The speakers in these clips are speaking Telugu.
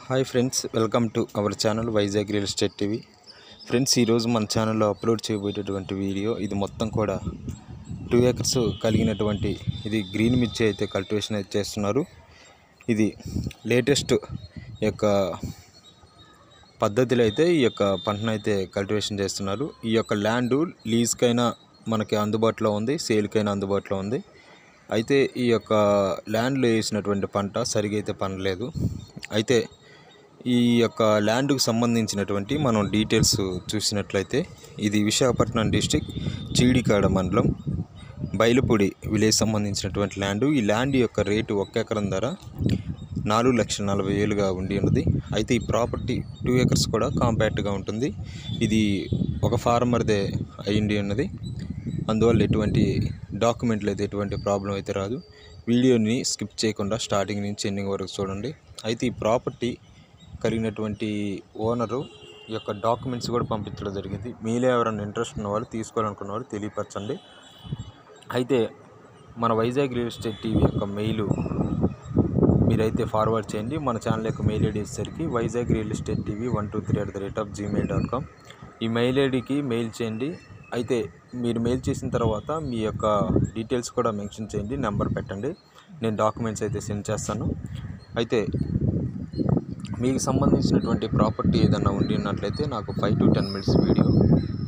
Hi friends, welcome to our channel Vizag real estate TV. Friends, ఈరోజు మన ఛానల్లో అప్లోడ్ చేయబోయేటటువంటి వీడియో ఇది మొత్తం కూడా 2 acres కలిగినటువంటి ఇది గ్రీన్ మిర్చి అయితే కల్టివేషన్ అయితే చేస్తున్నారు. ఇది లేటెస్ట్ యొక్క పద్ధతిలో అయితే ఈ యొక్క పంటను అయితే కల్టివేషన్ చేస్తున్నారు. ఈ యొక్క ల్యాండ్ లీజ్కైనా మనకి అందుబాటులో ఉంది, సేల్కైనా అందుబాటులో ఉంది. అయితే ఈ యొక్క ల్యాండ్లో వేసినటువంటి పంట సరిగా అయితే పండలేదు. అయితే ఈ యొక్క ల్యాండ్కు సంబంధించినటువంటి మనం డీటెయిల్స్ చూసినట్లయితే ఇది విశాఖపట్నం డిస్టిక్ చీడికాడ మండలం బైలుపూడి విలేజ్ సంబంధించినటువంటి ల్యాండ్. ఈ ల్యాండ్ యొక్క రేటు 1 ఎకరం ధర 4,40,000గా ఉండి ఉన్నది. అయితే ఈ ప్రాపర్టీ 2 acres కూడా కాంపాక్ట్గా ఉంటుంది. ఇది ఒక ఫార్మర్దే అయ్యిండి ఉన్నది. అందువల్ల ఎటువంటి డాక్యుమెంట్లు అయితే ఎటువంటి ప్రాబ్లం అయితే రాదు. వీడియోని స్కిప్ చేయకుండా స్టార్టింగ్ నుంచి ఎండింగ్ వరకు చూడండి. అయితే ఈ ప్రాపర్టీ కలిగినటువంటి ఓనరు యొక్క డాక్యుమెంట్స్ కూడా పంపించడం జరిగింది. మీలో ఎవరైనా ఇంట్రెస్ట్ ఉన్న వాళ్ళు తీసుకోవాలనుకున్న వాళ్ళు తెలియపరచండి. అయితే మన వైజాగ్ రియల్ ఎస్టేట్ టీవీ యొక్క మెయిల్ మీరైతే ఫార్వర్డ్ చేయండి. మన ఛానల్ యొక్క మెయిల్ ఐడి వచ్చేసరికి Vizag real estate TV 123@gmail.com. ఈ మెయిల్ ఐడికి మెయిల్ చేయండి. అయితే మీరు మెయిల్ చేసిన తర్వాత మీ యొక్క డీటెయిల్స్ కూడా మెన్షన్ చేయండి, నెంబర్ పెట్టండి. నేను డాక్యుమెంట్స్ అయితే సెండ్ చేస్తాను. అయితే మీకు సంబంధించినటువంటి ప్రాపర్టీ ఏదైనా ఉండి ఉన్నట్లయితే నాకు 5 to 10 minutes వీడియో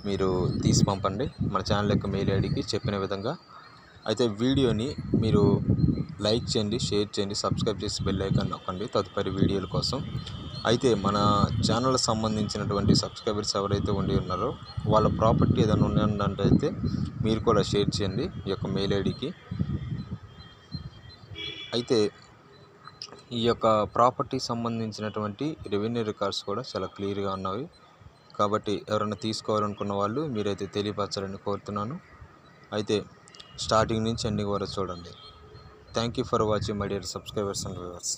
మీరు తీసి పంపండి మన ఛానల్ యొక్క మెయిల్ ఐడికి చెప్పిన విధంగా. అయితే వీడియోని మీరు లైక్ చేయండి, షేర్ చేయండి, సబ్స్క్రైబ్ చేసి బెల్ ఐకాన్ నొక్కండి తదుపరి వీడియోల కోసం. అయితే మన ఛానల్ సంబంధించినటువంటి సబ్స్క్రైబర్స్ ఎవరైతే ఉండి ఉన్నారో వాళ్ళ ప్రాపర్టీ ఏదైనా ఉన్నట్టయితే మీరు కూడా షేర్ చేయండి ఈ యొక్క మెయిల్ ఐడికి. అయితే ఈ యొక్క ప్రాపర్టీ సంబంధించినటువంటి రెవెన్యూ రికార్డ్స్ కూడా చాలా క్లియర్గా ఉన్నవి. కాబట్టి ఎవరైనా తీసుకోవాలనుకున్న వాళ్ళు మీరైతే తెలియపరచాలని కోరుతున్నాను. అయితే స్టార్టింగ్ నుంచి ఎండింగ్ వరకు చూడండి. Thank you for watching my dear subscribers and viewers.